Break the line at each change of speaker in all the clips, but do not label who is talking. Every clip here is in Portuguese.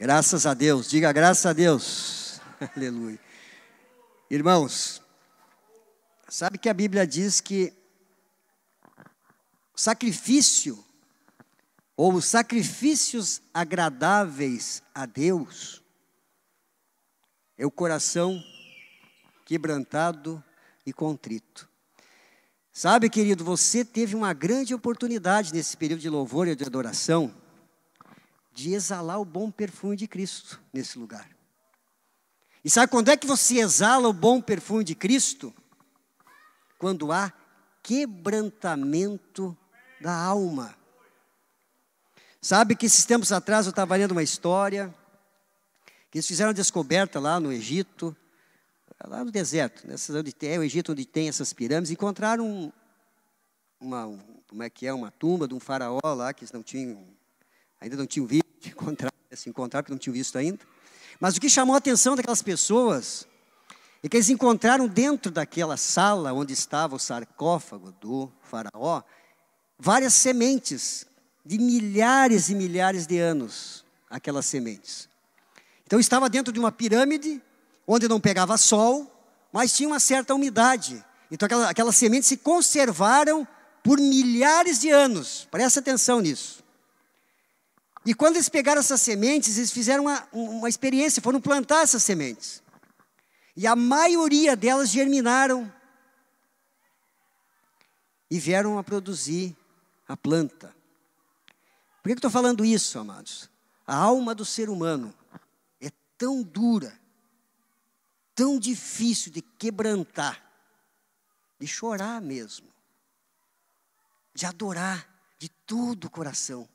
Graças a Deus, diga graças a Deus. Aleluia. Irmãos, sabe que a Bíblia diz que o sacrifício, ou os sacrifícios agradáveis a Deus, é o coração quebrantado e contrito. Sabe, querido, você teve uma grande oportunidade nesse período de louvor e de adoração, de exalar o bom perfume de Cristo nesse lugar. E sabe quando é que você exala o bom perfume de Cristo? Quando há quebrantamento da alma. Sabe que esses tempos atrás eu estava lendo uma história, que eles fizeram uma descoberta lá no Egito, lá no deserto, o Egito onde tem essas pirâmides, encontraram uma tumba de um faraó lá, que eles ainda não tinham visto, se encontraram porque não tinham visto ainda. Mas o que chamou a atenção daquelas pessoas é que eles encontraram dentro daquela sala onde estava o sarcófago do faraó, várias sementes de milhares e milhares de anos, aquelas sementes. Então estava dentro de uma pirâmide, onde não pegava sol, mas tinha uma certa umidade. Então aquelas sementes se conservaram por milhares de anos. Presta atenção nisso. E quando eles pegaram essas sementes, eles fizeram uma experiência, foram plantar essas sementes. E a maioria delas germinaram e vieram a produzir a planta. Por que eu estou falando isso, amados? A alma do ser humano é tão dura, tão difícil de quebrantar, de chorar mesmo, de adorar de todo o coração,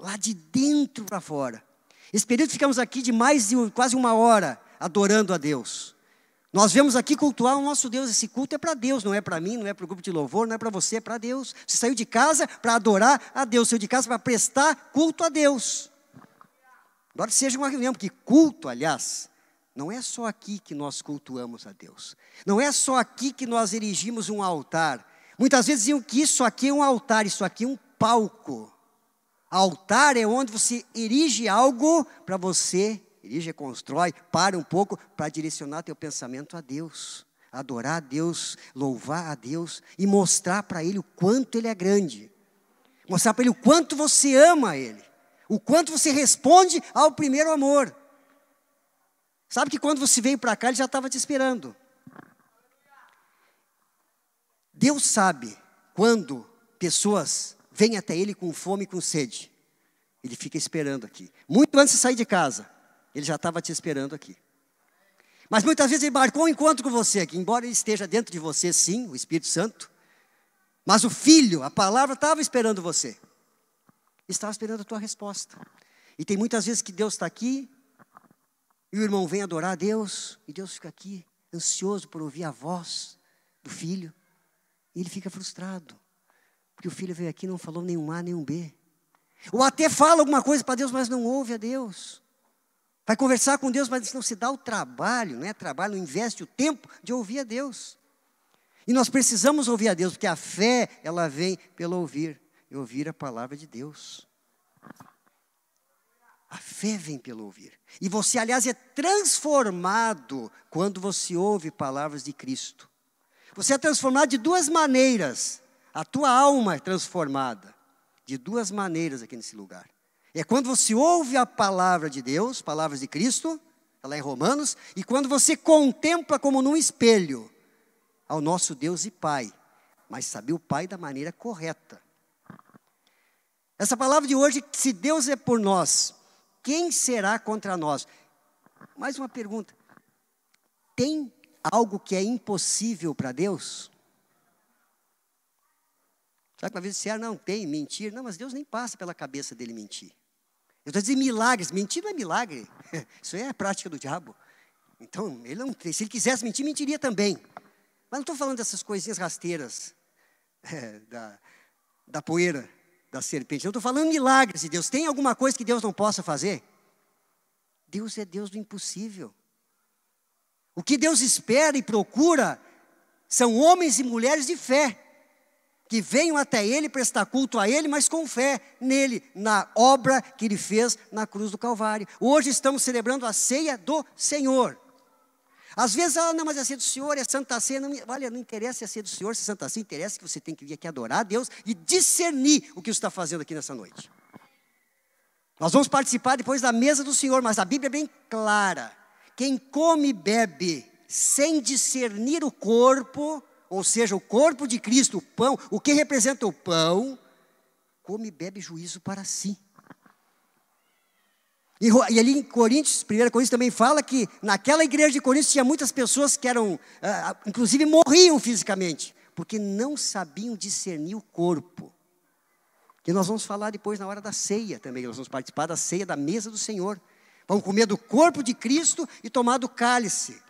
lá de dentro para fora. Esse período ficamos aqui de quase uma hora adorando a Deus. Nós viemos aqui cultuar o nosso Deus. Esse culto é para Deus, não é para mim, não é para o grupo de louvor, não é para você, é para Deus. Você saiu de casa para adorar a Deus, saiu de casa para prestar culto a Deus. Agora seja uma reunião, porque culto, aliás, não é só aqui que nós cultuamos a Deus. Não é só aqui que nós erigimos um altar. Muitas vezes diziam que isso aqui é um altar, isso aqui é um palco. Altar é onde você erige algo para você, constrói, para um pouco para direcionar teu pensamento a Deus. Adorar a Deus, louvar a Deus e mostrar para Ele o quanto Ele é grande. Mostrar para Ele o quanto você ama Ele. O quanto você responde ao primeiro amor. Sabe que quando você veio para cá, Ele já estava te esperando. Deus sabe quando pessoas vêm até Ele com fome e com sede. Ele fica esperando aqui. Muito antes de sair de casa, Ele já estava te esperando aqui. Mas muitas vezes Ele marcou um encontro com você aqui. Embora Ele esteja dentro de você, sim, o Espírito Santo. Mas o Filho, a palavra, estava esperando você. Estava esperando a tua resposta. E tem muitas vezes que Deus está aqui, e o irmão vem adorar a Deus, e Deus fica aqui, ansioso por ouvir a voz do Filho. E ele fica frustrado, porque o Filho veio aqui e não falou nenhum A, nenhum B. Ou até fala alguma coisa para Deus, mas não ouve a Deus. Vai conversar com Deus, mas não se dá o trabalho, não investe o tempo de ouvir a Deus. E nós precisamos ouvir a Deus, porque a fé, ela vem pelo ouvir, e ouvir a palavra de Deus. A fé vem pelo ouvir. E você, aliás, é transformado quando você ouve palavras de Cristo. Você é transformado de duas maneiras. A tua alma é transformada de duas maneiras aqui nesse lugar. É quando você ouve a palavra de Deus, palavras de Cristo, está lá em Romanos, e quando você contempla como num espelho ao nosso Deus e Pai, mas saber o Pai da maneira correta. Essa palavra de hoje, se Deus é por nós, quem será contra nós? Mais uma pergunta. Tem algo que é impossível para Deus? Sabe, uma vez disseram, não, tem, mentir. Não, mas Deus nem passa pela cabeça dele mentir. Eu estou dizendo milagres. Mentir não é milagre. Isso é a prática do diabo. Então, se ele quisesse mentir, mentiria também. Mas não estou falando dessas coisinhas rasteiras, da poeira da serpente. Eu estou falando milagres de Deus. Tem alguma coisa que Deus não possa fazer? Deus é Deus do impossível. O que Deus espera e procura são homens e mulheres de fé, que venham até Ele, prestar culto a Ele, mas com fé nele, na obra que Ele fez na cruz do Calvário. Hoje estamos celebrando a ceia do Senhor. Às vezes, não, mas a ceia do Senhor é Santa Ceia. Não, olha, não interessa se é ceia do Senhor, se é Santa Ceia, interessa que você tem que vir aqui adorar a Deus e discernir o que você está fazendo aqui nessa noite. Nós vamos participar depois da mesa do Senhor, mas a Bíblia é bem clara. Quem come e bebe sem discernir o corpo, ou seja, o corpo de Cristo, o pão, o que representa o pão, come e bebe juízo para si. E ali em Coríntios, 1 Coríntios também fala que naquela igreja de Coríntios tinha muitas pessoas que eram, inclusive morriam fisicamente, porque não sabiam discernir o corpo. Que nós vamos falar depois na hora da ceia também, nós vamos participar da ceia da mesa do Senhor. Vamos comer do corpo de Cristo e tomar do cálice,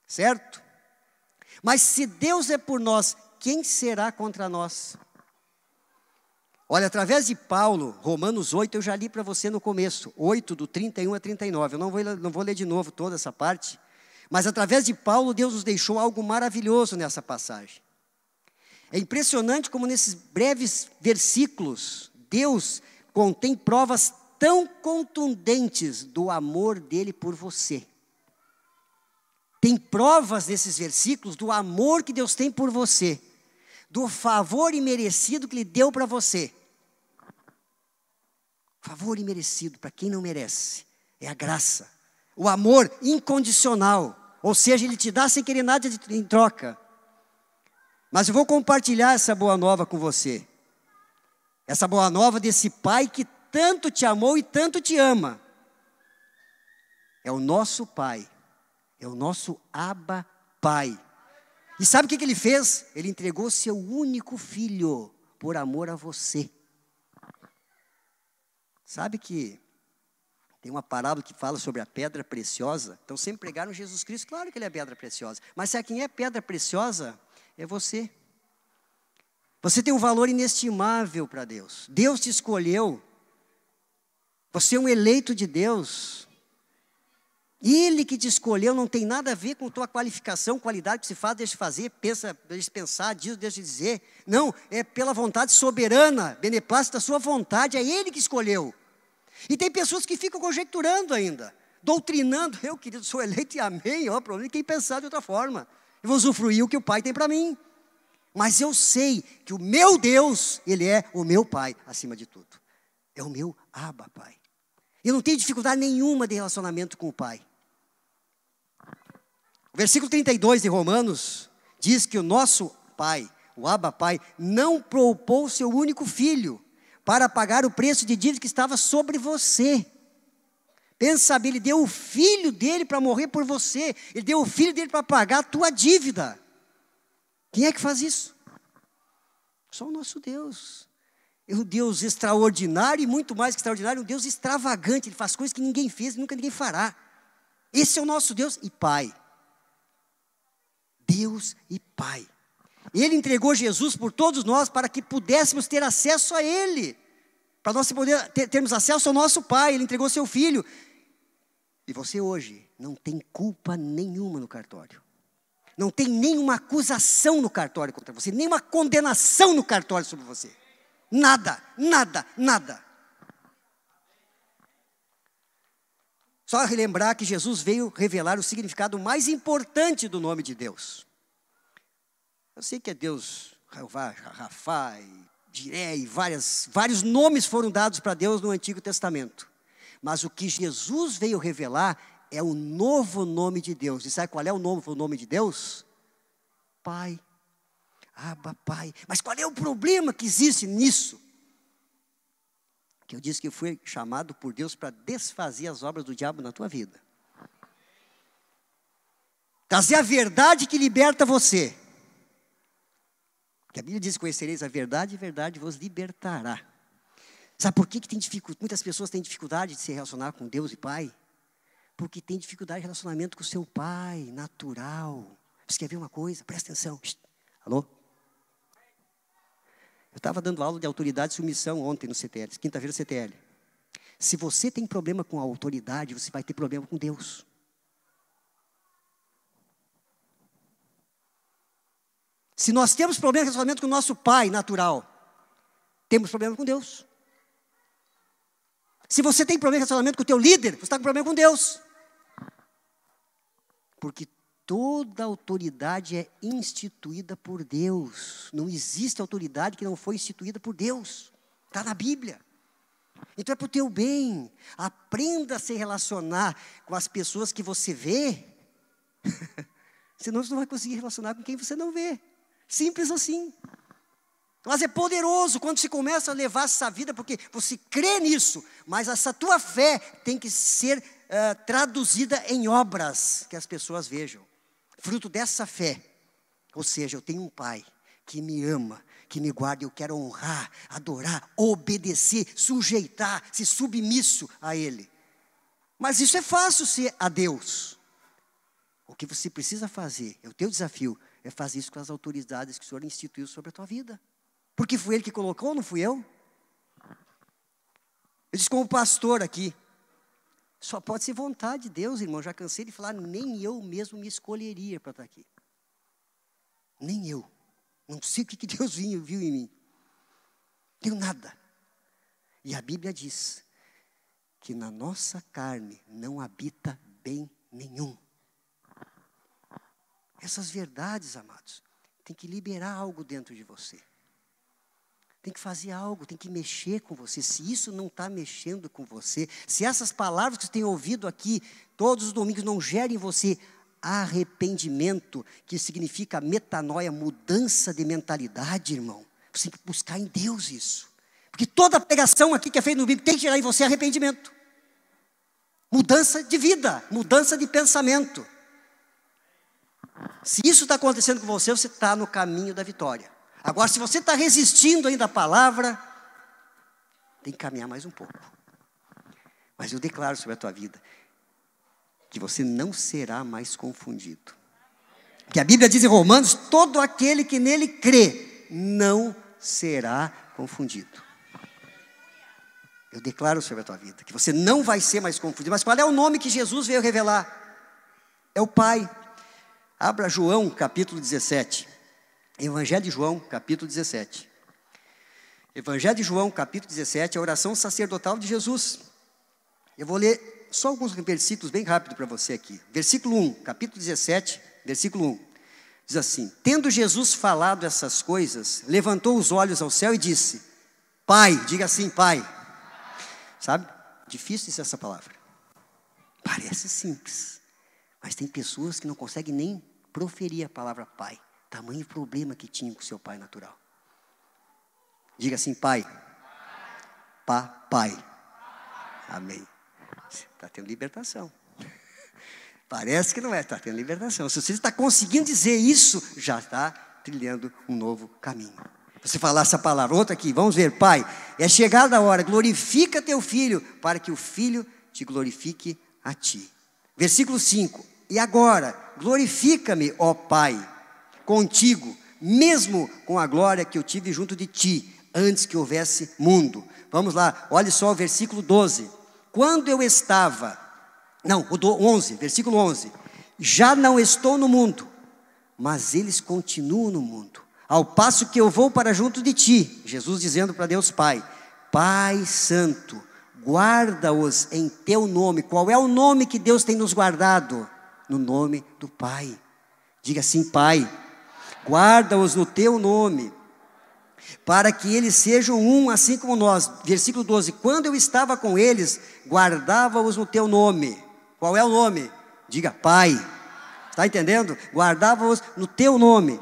certo? Mas se Deus é por nós, quem será contra nós? Olha, através de Paulo, Romanos 8, eu já li para você no começo, 8 do 31 a 39, eu não vou ler de novo toda essa parte, mas através de Paulo, Deus nos deixou algo maravilhoso nessa passagem. É impressionante como nesses breves versículos, Deus contém provas tão contundentes do amor dele por você. Tem provas nesses versículos do amor que Deus tem por você, do favor imerecido que Ele deu para você. Favor imerecido para quem não merece, é a graça. O amor incondicional, ou seja, Ele te dá sem querer nada em troca. Mas eu vou compartilhar essa boa nova com você. Essa boa nova desse Pai que tanto te amou e tanto te ama. É o nosso Pai. É o nosso Abba Pai. E sabe o que Ele fez? Ele entregou seu único filho por amor a você. Sabe que tem uma parábola que fala sobre a pedra preciosa? Então sempre pregaram Jesus Cristo, claro que Ele é pedra preciosa. Mas sabe quem é pedra preciosa? É você. Você tem um valor inestimável para Deus. Deus te escolheu. Você é um eleito de Deus. Ele que te escolheu, não tem nada a ver com tua qualificação, qualidade que se faz, deixa de fazer, pensa, deixa de pensar, diz, deixa de dizer. Não, é pela vontade soberana, beneplácita da sua vontade, é Ele que escolheu. E tem pessoas que ficam conjecturando ainda, doutrinando, eu querido, sou eleito e amém, ó, problema, quem pensar de outra forma. Eu vou usufruir o que o Pai tem para mim. Mas eu sei que o meu Deus, Ele é o meu Pai, acima de tudo. É o meu Abba, Pai. Eu não tenho dificuldade nenhuma de relacionamento com o Pai. O versículo 32 de Romanos diz que o nosso Pai, o Abba Pai, não poupou seu único filho para pagar o preço de dívida que estava sobre você. Pensa bem, Ele deu o filho dele para morrer por você. Ele deu o filho dele para pagar a tua dívida. Quem é que faz isso? Só o nosso Deus. É um Deus extraordinário e muito mais que extraordinário, um Deus extravagante. Ele faz coisas que ninguém fez e nunca ninguém fará. Esse é o nosso Deus e Pai. Deus e Pai. Ele entregou Jesus por todos nós para que pudéssemos ter acesso a Ele. Para nós termos acesso ao nosso Pai. Ele entregou seu Filho. E você hoje não tem culpa nenhuma no cartório. Não tem nenhuma acusação no cartório contra você. Nenhuma condenação no cartório sobre você. Nada, nada, nada. Só relembrar que Jesus veio revelar o significado mais importante do nome de Deus. Eu sei que é Deus, Rafá, Jiré, e vários nomes foram dados para Deus no Antigo Testamento. Mas o que Jesus veio revelar é o novo nome de Deus. E sabe qual é o novo nome de Deus? Pai. Abba, Pai. Mas qual é o problema que existe nisso? Que eu disse que eu fui chamado por Deus para desfazer as obras do diabo na tua vida. Trazer a verdade que liberta você. Porque a Bíblia diz: conhecereis a verdade vos libertará. Sabe por que tem dificuldade? Muitas pessoas têm dificuldade de se relacionar com Deus e Pai. Porque tem dificuldade de relacionamento com o seu pai, natural. Você quer ver uma coisa? Presta atenção. Alô? Eu estava dando aula de autoridade e submissão ontem no CTL, quinta-feira no CTL. Se você tem problema com a autoridade, você vai ter problema com Deus. Se nós temos problema de relacionamento com o nosso pai natural, temos problema com Deus. Se você tem problema de relacionamento com o teu líder, você está com problema com Deus. Porque toda autoridade é instituída por Deus. Não existe autoridade que não foi instituída por Deus. Está na Bíblia. Então é para o teu bem. Aprenda a se relacionar com as pessoas que você vê. Senão você não vai conseguir relacionar com quem você não vê. Simples assim. Mas é poderoso quando se começa a levar essa vida, porque você crê nisso, mas essa tua fé tem que ser traduzida em obras que as pessoas vejam. Fruto dessa fé, ou seja, eu tenho um pai que me ama, que me guarda, eu quero honrar, adorar, obedecer, sujeitar, ser submisso a Ele. Mas isso é fácil ser a Deus. O que você precisa fazer, o teu desafio, é fazer isso com as autoridades que o Senhor instituiu sobre a tua vida. Porque foi Ele que colocou, não fui eu? Eu disse como pastor aqui, só pode ser vontade de Deus, irmão. Já cansei de falar, nem eu mesmo me escolheria para estar aqui. Nem eu. Não sei o que Deus viu em mim. Não tenho nada. E a Bíblia diz que na nossa carne não habita bem nenhum. Essas verdades, amados, tem que liberar algo dentro de você. Tem que fazer algo, tem que mexer com você. Se isso não está mexendo com você, se essas palavras que você tem ouvido aqui todos os domingos não gerem em você arrependimento, que significa metanoia, mudança de mentalidade, irmão, você tem que buscar em Deus isso. Porque toda pregação aqui que é feita no Bíblia tem que gerar em você arrependimento. Mudança de vida, mudança de pensamento. Se isso está acontecendo com você, você está no caminho da vitória. Agora, se você está resistindo ainda à palavra, tem que caminhar mais um pouco. Mas eu declaro sobre a tua vida que você não será mais confundido. Que a Bíblia diz em Romanos, todo aquele que nele crê não será confundido. Eu declaro sobre a tua vida que você não vai ser mais confundido. Mas qual é o nome que Jesus veio revelar? É o Pai. Abra João capítulo 17. Evangelho de João, capítulo 17. Evangelho de João, capítulo 17, a oração sacerdotal de Jesus. Eu vou ler só alguns versículos bem rápido para você aqui. Versículo 1, capítulo 17, versículo 1. Diz assim: tendo Jesus falado essas coisas, levantou os olhos ao céu e disse: Pai, diga assim, Pai. Sabe? Difícil dizer essa palavra. Parece simples. Mas tem pessoas que não conseguem nem proferir a palavra Pai. Tamanho problema que tinha com seu pai natural. Diga assim, Pai. Papai. Amém. Está tendo libertação. Parece que não é, está tendo libertação. Se você está conseguindo dizer isso, já está trilhando um novo caminho. Você falar essa palavra, outra aqui, vamos ver, Pai, é chegada a hora, glorifica teu filho, para que o filho te glorifique a ti. Versículo 5, e agora, glorifica-me, ó Pai, contigo, mesmo com a glória que eu tive junto de ti, antes que houvesse mundo. Vamos lá, olhe só o versículo 12. Quando eu estava, o 11, versículo 11. Já não estou no mundo, mas eles continuam no mundo. Ao passo que eu vou para junto de ti, Jesus dizendo para Deus Pai, Pai Santo, guarda-os em teu nome. Qual é o nome que Deus tem nos guardado? No nome do Pai. Diga assim, Pai, guarda-os no teu nome, para que eles sejam um, assim como nós. Versículo 12, quando eu estava com eles, guardava-os no teu nome. Qual é o nome? Diga, Pai. Está entendendo? Guardava-os no teu nome,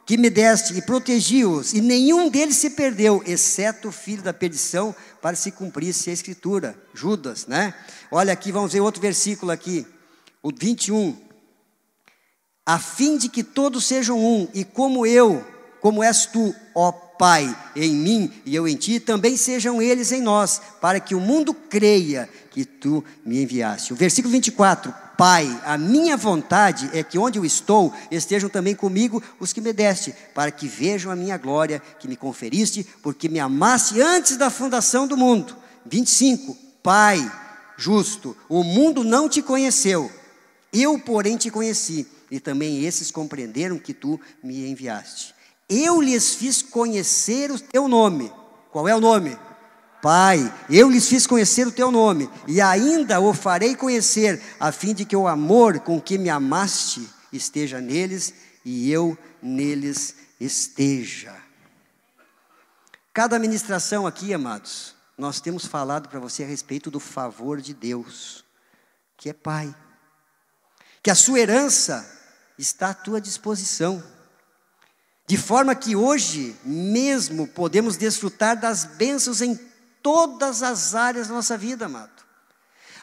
que me deste, e protegi-os, e nenhum deles se perdeu, exceto o filho da perdição, para se cumprisse a escritura. Judas, né? Olha aqui, vamos ver outro versículo aqui, o 21. A fim de que todos sejam um, e como és tu, ó Pai, em mim e eu em ti, também sejam eles em nós, para que o mundo creia que tu me enviaste. O versículo 24, Pai, a minha vontade é que onde eu estou, estejam também comigo os que me deste, para que vejam a minha glória que me conferiste, porque me amaste antes da fundação do mundo. 25, Pai justo, o mundo não te conheceu, eu porém te conheci, e também esses compreenderam que tu me enviaste. Eu lhes fiz conhecer o teu nome. Qual é o nome? Pai, eu lhes fiz conhecer o teu nome, e ainda o farei conhecer, a fim de que o amor com que me amaste esteja neles, e eu neles esteja. Cada ministração aqui, amados, nós temos falado para você a respeito do favor de Deus, que é Pai, que a sua herança está à tua disposição, de forma que hoje mesmo podemos desfrutar das bênçãos em todas as áreas da nossa vida, amado.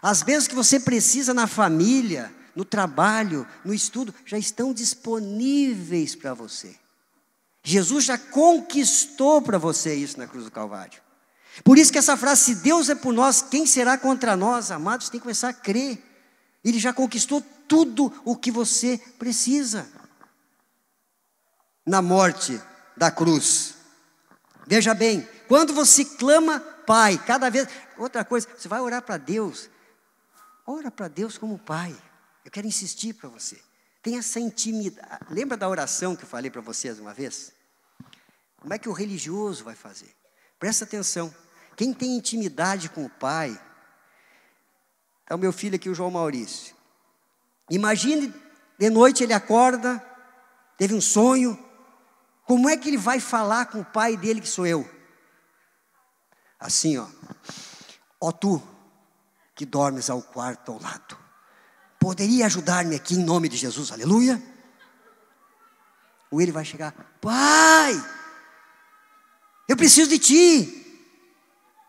As bênçãos que você precisa na família, no trabalho, no estudo, já estão disponíveis para você. Jesus já conquistou para você isso na cruz do Calvário. Por isso que essa frase, se Deus é por nós, quem será contra nós? Amados, tem que começar a crer. Ele já conquistou tudo o que você precisa. Na morte da cruz. Veja bem, quando você clama Pai, cada vez... Outra coisa, você vai orar para Deus. Ora para Deus como Pai. Eu quero insistir para você. Tem essa intimidade. Lembra da oração que eu falei para vocês uma vez? Como é que o religioso vai fazer? Presta atenção. Quem tem intimidade com o Pai... É o meu filho aqui, o João Maurício. Imagine, de noite ele acorda, teve um sonho. Como é que ele vai falar com o pai dele, que sou eu? Assim, ó. Ó tu, que dormes ao quarto ao lado, poderia ajudar-me aqui em nome de Jesus, aleluia? Ou ele vai chegar, Pai, eu preciso de ti.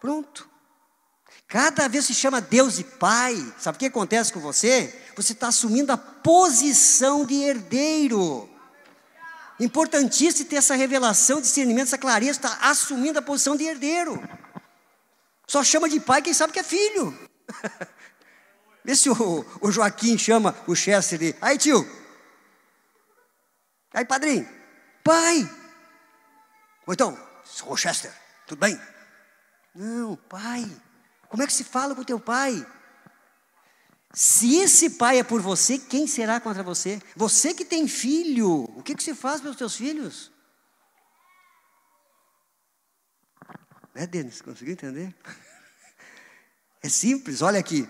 Pronto. Cada vez que chama Deus de Pai, sabe o que acontece com você? Você está assumindo a posição de herdeiro. Importantíssimo ter essa revelação, discernimento, essa clareza, está assumindo a posição de herdeiro. Só chama de pai quem sabe que é filho. Vê se o Joaquim chama o Chester de, aí tio, aí padrinho, pai. Ou então, ô Chester, tudo bem? Não, pai. Como é que se fala com o teu pai? Se esse pai é por você, quem será contra você? Você que tem filho, o que você faz pelos teus filhos? Denis, conseguiu entender? É simples, olha aqui.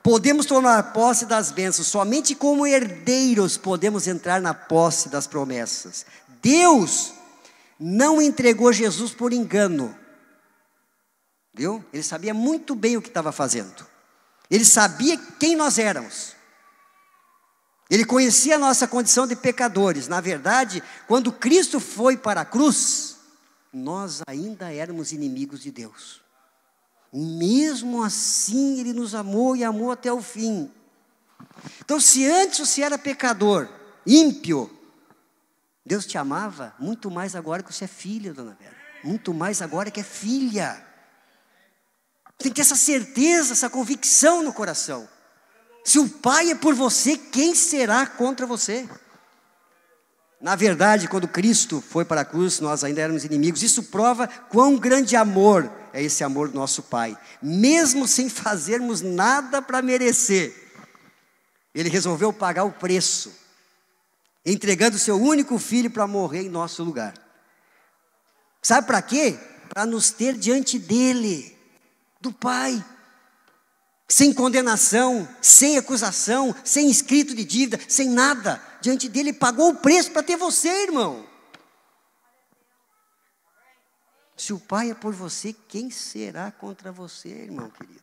Podemos tomar posse das bênçãos, somente como herdeiros podemos entrar na posse das promessas. Deus não entregou Jesus por engano. Viu? Ele sabia muito bem o que estava fazendo. Ele sabia quem nós éramos. Ele conhecia a nossa condição de pecadores. Na verdade, quando Cristo foi para a cruz, nós ainda éramos inimigos de Deus. Mesmo assim, Ele nos amou e amou até o fim. Então, se antes você era pecador, ímpio, Deus te amava muito mais agora que você é filha, dona Vera. Muito mais agora que é filha. Tem que ter essa certeza, essa convicção no coração. Se o Pai é por você, quem será contra você? Na verdade, quando Cristo foi para a cruz, nós ainda éramos inimigos. Isso prova quão grande amor é esse amor do nosso Pai. Mesmo sem fazermos nada para merecer, Ele resolveu pagar o preço, entregando o seu único filho para morrer em nosso lugar. Sabe para quê? Para nos ter diante dEle, do Pai, sem condenação, sem acusação, sem escrito de dívida, sem nada. Diante dele, Ele pagou o preço para ter você, irmão. Se o Pai é por você, quem será contra você, irmão querido?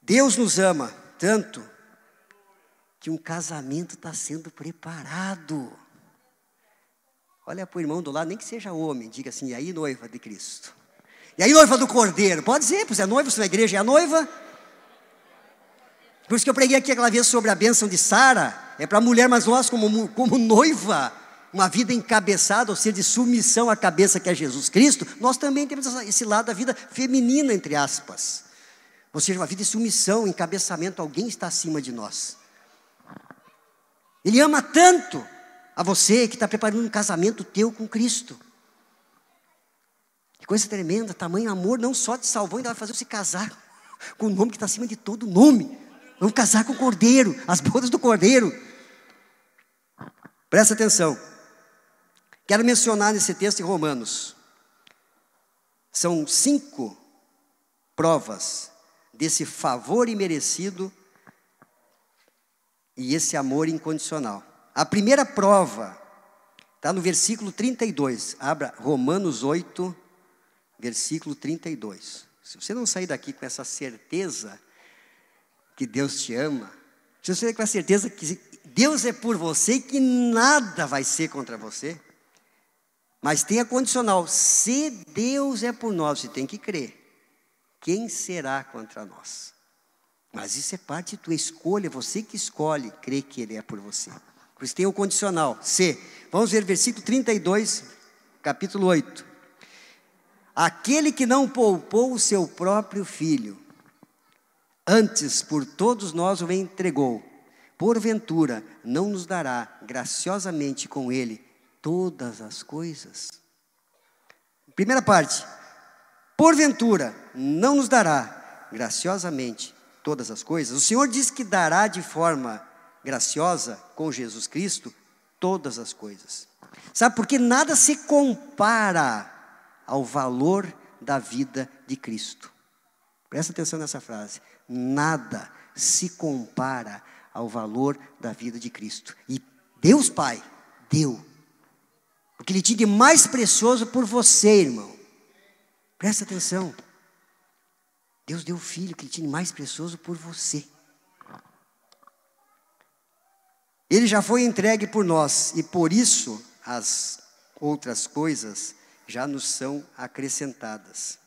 Deus nos ama tanto que um casamento está sendo preparado. Olha para o irmão do lado, nem que seja homem, diga assim, e aí noiva de Cristo? E aí noiva do Cordeiro? Pode ser, pois é noiva, se na igreja é a noiva. Por isso que eu preguei aqui aquela vez sobre a bênção de Sara. É para a mulher, mas nós como noiva, uma vida encabeçada, ou seja, de submissão à cabeça que é Jesus Cristo, nós também temos esse lado da vida feminina, entre aspas. Ou seja, uma vida de submissão, encabeçamento, alguém está acima de nós. Ele ama tanto a você que está preparando um casamento teu com Cristo. Que coisa tremenda, tamanho amor, não só te salvou, ainda vai fazer você casar com o nome que está acima de todo nome. Vamos casar com o Cordeiro, as bodas do Cordeiro. Presta atenção. Quero mencionar nesse texto em Romanos. São 5 provas desse favor imerecido e esse amor incondicional. A primeira prova está no versículo 32. Abra Romanos 8, versículo 32. Se você não sair daqui com essa certeza que Deus te ama, se você sair com a certeza que Deus é por você e que nada vai ser contra você, mas tem a condicional: se Deus é por nós, você tem que crer, quem será contra nós? Mas isso é parte da tua escolha, você que escolhe crer que Ele é por você. Por isso tem o condicional, se. Vamos ver versículo 32, capítulo 8. Aquele que não poupou o seu próprio filho, antes por todos nós o entregou, porventura não nos dará graciosamente com Ele todas as coisas? Primeira parte: porventura não nos dará graciosamente todas as coisas. O Senhor diz que dará de forma graciosa com Jesus Cristo todas as coisas. Sabe por que nada se compara ao valor da vida de Cristo? Presta atenção nessa frase. Nada se compara ao valor da vida de Cristo. E Deus Pai deu o que Ele tinha de mais precioso por você, irmão. Presta atenção. Deus deu o Filho que Ele tinha de mais precioso por você. Ele já foi entregue por nós, e por isso as outras coisas já nos são acrescentadas.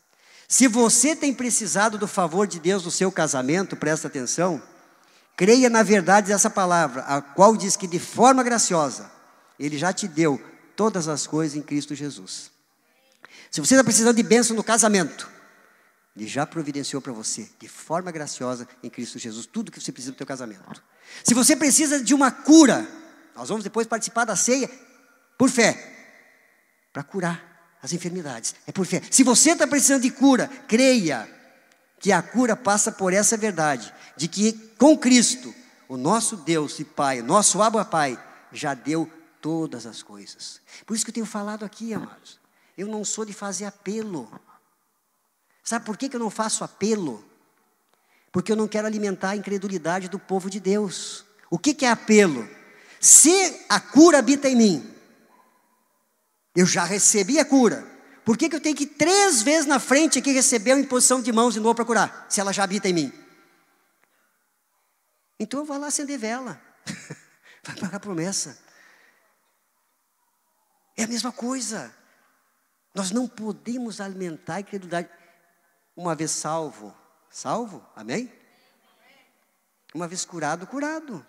Se você tem precisado do favor de Deus no seu casamento, presta atenção, creia na verdade dessa palavra, a qual diz que de forma graciosa Ele já te deu todas as coisas em Cristo Jesus. Se você está precisando de bênção no casamento, Ele já providenciou para você, de forma graciosa, em Cristo Jesus, tudo que você precisa do teu casamento. Se você precisa de uma cura, nós vamos depois participar da ceia, por fé, para curar as enfermidades, é por fé. Se você está precisando de cura, creia que a cura passa por essa verdade, de que com Cristo, o nosso Deus e Pai, o nosso Abba Pai, já deu todas as coisas. Por isso que eu tenho falado aqui, amados, eu não sou de fazer apelo. Sabe por que eu não faço apelo? Porque eu não quero alimentar a incredulidade do povo de Deus. O que é apelo? Se a cura habita em mim, eu já recebi a cura, por que eu tenho que ir 3 vezes na frente aqui receber a imposição de mãos de novo para curar, se ela já habita em mim? Então eu vou lá acender vela, vai pagar a promessa. É a mesma coisa. Nós não podemos alimentar a incredulidade. Uma vez salvo, salvo, amém? Uma vez curado, curado.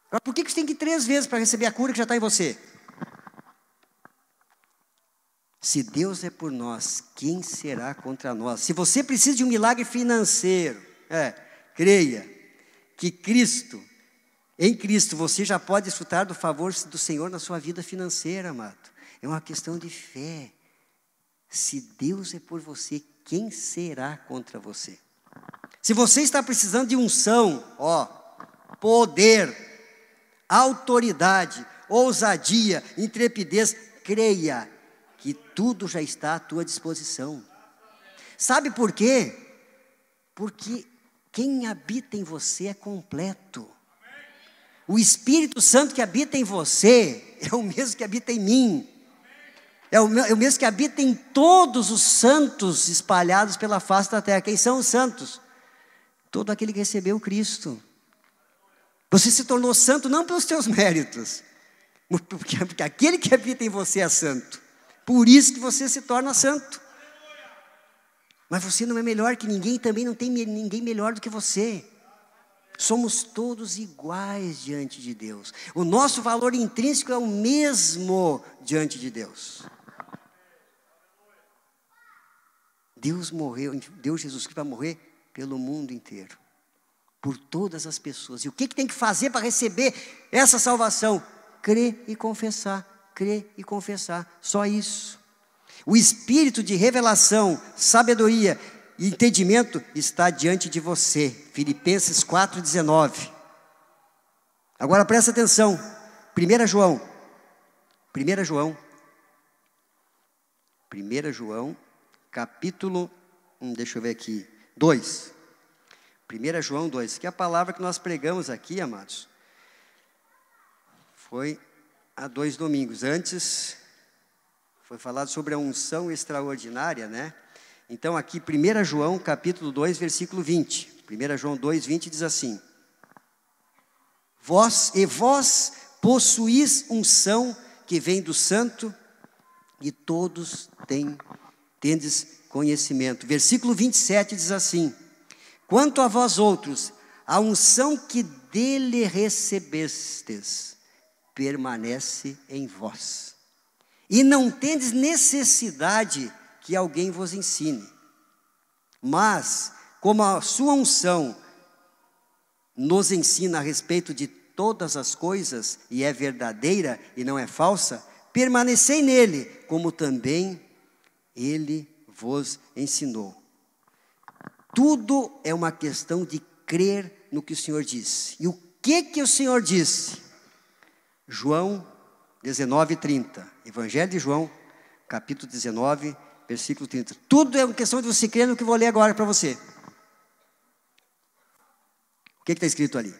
Agora, por que você tem que ir 3 vezes para receber a cura que já está em você? Se Deus é por nós, quem será contra nós? Se você precisa de um milagre financeiro, creia que Cristo, em Cristo, você já pode desfrutar do favor do Senhor na sua vida financeira, amado. É uma questão de fé. Se Deus é por você, quem será contra você? Se você está precisando de unção, poder, autoridade, ousadia, intrepidez, creia que tudo já está à tua disposição. Sabe por quê? Porque quem habita em você é completo. O Espírito Santo que habita em você é o mesmo que habita em mim. É o mesmo que habita em todos os santos espalhados pela face da terra. Quem são os santos? Todo aquele que recebeu Cristo. Você se tornou santo não pelos teus méritos, porque aquele que habita em você é santo. Por isso que você se torna santo. Mas você não é melhor que ninguém, também não tem ninguém melhor do que você. Somos todos iguais diante de Deus. O nosso valor intrínseco é o mesmo diante de Deus. Deus morreu, Deus Jesus Cristo vai morrer pelo mundo inteiro, por todas as pessoas. E o que tem que fazer para receber essa salvação? Crer e confessar, crer e confessar, só isso. O espírito de revelação, sabedoria e entendimento está diante de você. Filipenses 4,19. Agora presta atenção, 1 João 1 João. 1 João, capítulo, deixa eu ver aqui, 2. 1 João 2, que é a palavra que nós pregamos aqui, amados. Foi há 2 domingos. Antes, foi falado sobre a unção extraordinária, né? Então aqui, 1 João, capítulo 2, versículo 20. 1 João 2, 20 diz assim: vós possuís unção que vem do santo, e todos tendes conhecimento. Versículo 27 diz assim: quanto a vós outros, a unção que dele recebestes permanece em vós, e não tendes necessidade que alguém vos ensine. Mas, como a sua unção nos ensina a respeito de todas as coisas, e é verdadeira e não é falsa, permanecei nele, como também ele vos ensinou. Tudo é uma questão de crer no que o Senhor disse. E o que o Senhor disse? João 19, 30. Evangelho de João, capítulo 19, versículo 30. Tudo é uma questão de você crer no que eu vou ler agora para você. O que está escrito ali?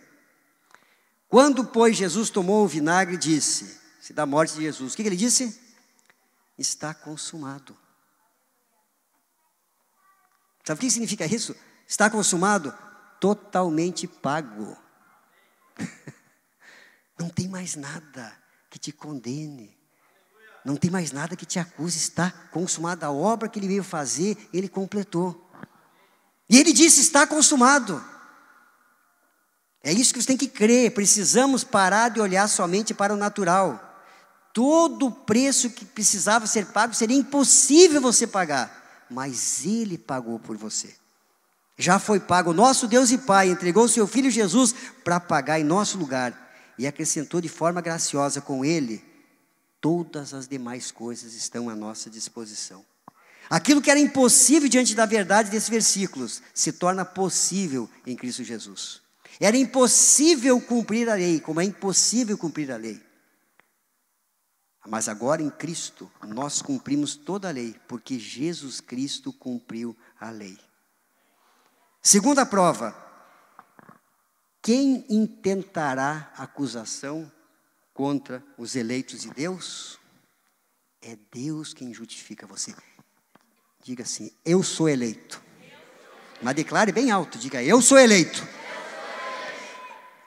Quando, pois, Jesus tomou o vinagre, disse, se da morte de Jesus, o que ele disse? Está consumado. Sabe o que significa isso? Está consumado? Totalmente pago. Não tem mais nada que te condene. Não tem mais nada que te acuse. Está consumada a obra que ele veio fazer, ele completou. E ele disse, está consumado. É isso que você tem que crer. Precisamos parar de olhar somente para o natural. Todo o preço que precisava ser pago seria impossível você pagar. Mas ele pagou por você. Já foi pago. O nosso Deus e Pai entregou o seu Filho Jesus para pagar em nosso lugar. E acrescentou de forma graciosa com ele, todas as demais coisas estão à nossa disposição. Aquilo que era impossível diante da verdade desses versículos, se torna possível em Cristo Jesus. Era impossível cumprir a lei, como é impossível cumprir a lei. Mas agora em Cristo, nós cumprimos toda a lei, porque Jesus Cristo cumpriu a lei. Segunda prova. Quem intentará acusação contra os eleitos de Deus? É Deus quem justifica você. Diga assim, eu sou eleito. Mas declare bem alto, diga, eu sou eleito.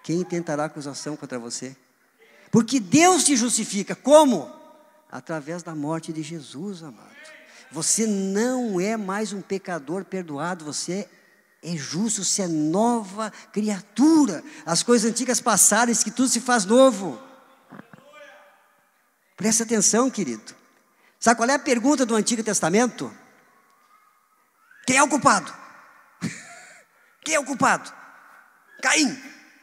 Quem intentará acusação contra você? Porque Deus te justifica. Como? Através da morte de Jesus, amado. Você não é mais um pecador perdoado, você é justo, você é nova criatura. As coisas antigas passaram, que tudo se faz novo. Presta atenção, querido. Sabe qual é a pergunta do Antigo Testamento? Quem é o culpado? Quem é o culpado? Caim.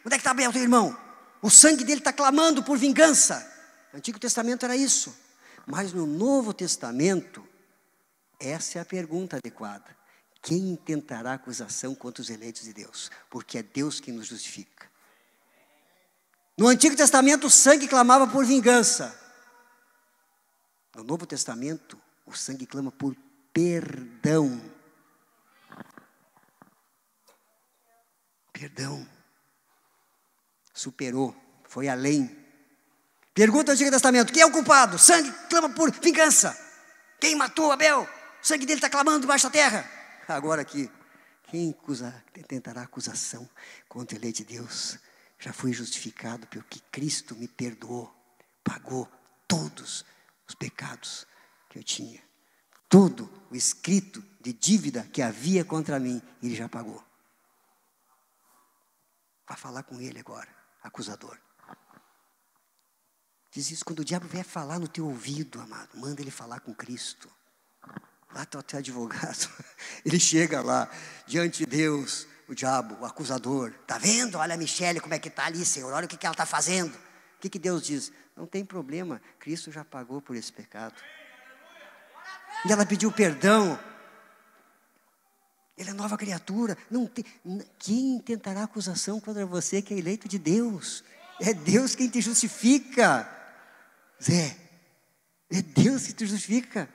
Onde é que está Abel, teu irmão? O sangue dele está clamando por vingança. No Antigo Testamento era isso. Mas no Novo Testamento, essa é a pergunta adequada. Quem intentará acusação contra os eleitos de Deus? Porque é Deus quem nos justifica. No Antigo Testamento, o sangue clamava por vingança. No Novo Testamento, o sangue clama por perdão. Perdão. Superou, foi além. Pergunta do Antigo Testamento, quem é o culpado? O sangue clama por vingança. Quem matou Abel? O sangue dele está clamando debaixo da terra. Agora aqui, quem tentará acusação contra a lei de Deus? Já fui justificado porque Cristo me perdoou, pagou todos os pecados que eu tinha. Todo o escrito de dívida que havia contra mim, ele já pagou. Vai falar com ele agora, acusador. Diz isso, quando o diabo vier falar no teu ouvido, amado, manda ele falar com Cristo. Lá está o teu advogado, ele chega lá, diante de Deus, o diabo, o acusador. Está vendo? Olha a Michele como é que está ali, Senhor, olha o que ela está fazendo. O que Deus diz? Não tem problema, Cristo já pagou por esse pecado. E ela pediu perdão. Ele é nova criatura. Quem tentará acusação contra você que é eleito de Deus? É Deus quem te justifica. Zé, É Deus que te justifica.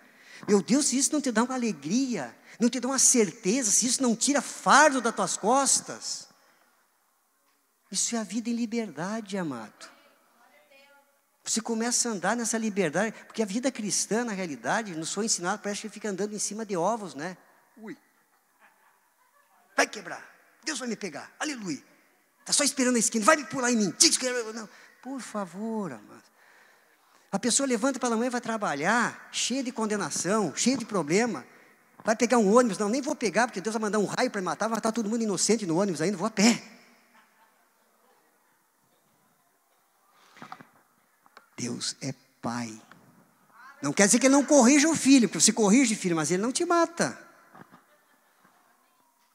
Meu Deus, se isso não te dá uma alegria, não te dá uma certeza, se isso não tira fardo das tuas costas, isso é a vida em liberdade, amado. Você começa a andar nessa liberdade, porque a vida cristã, na realidade, nos foi ensinado, parece que fica andando em cima de ovos, né? Ui. Vai quebrar, Deus vai me pegar, aleluia. Está só esperando a esquina, vai me pular em mim. Não. Por favor, amado. A pessoa levanta pela manhã e vai trabalhar, cheia de condenação, cheia de problema. Vai pegar um ônibus, não, nem vou pegar, porque Deus vai mandar um raio para me matar, vai matar todo mundo inocente no ônibus ainda, vou a pé. Deus é pai. Não quer dizer que ele não corrija o filho, porque você corrige o filho, mas ele não te mata.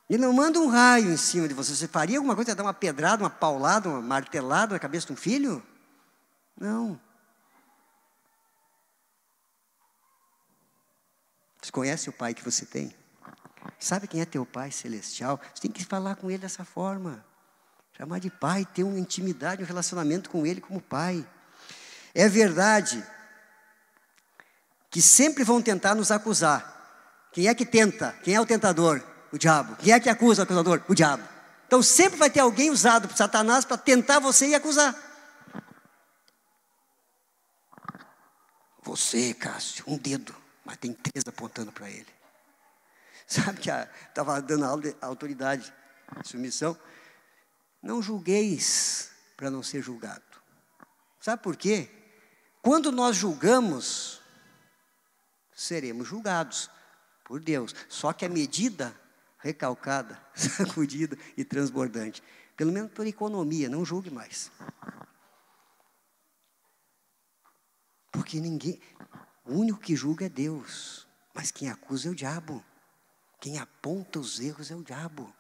Ele não manda um raio em cima de você. Você faria alguma coisa, dar uma pedrada, uma paulada, uma martelada na cabeça de um filho? Não. Você conhece o pai que você tem? Sabe quem é teu pai celestial? Você tem que falar com ele dessa forma. Chamar de pai, ter uma intimidade, um relacionamento com ele como pai. É verdade que sempre vão tentar nos acusar. Quem é que tenta? Quem é o tentador? O diabo. Quem é que acusa o acusador? O diabo. Então sempre vai ter alguém usado por Satanás para tentar você e acusar. Você, Cássio, um dedo, mas tem 3 apontando para ele. Sabe que estava dando aula de autoridade, submissão. Não julgueis para não ser julgado. Sabe por quê? Quando nós julgamos, seremos julgados por Deus. Só que a medida recalcada, sacudida e transbordante. Pelo menos por economia, não julgue mais. Porque o único que julga é Deus. Mas quem acusa é o diabo. Quem aponta os erros é o diabo.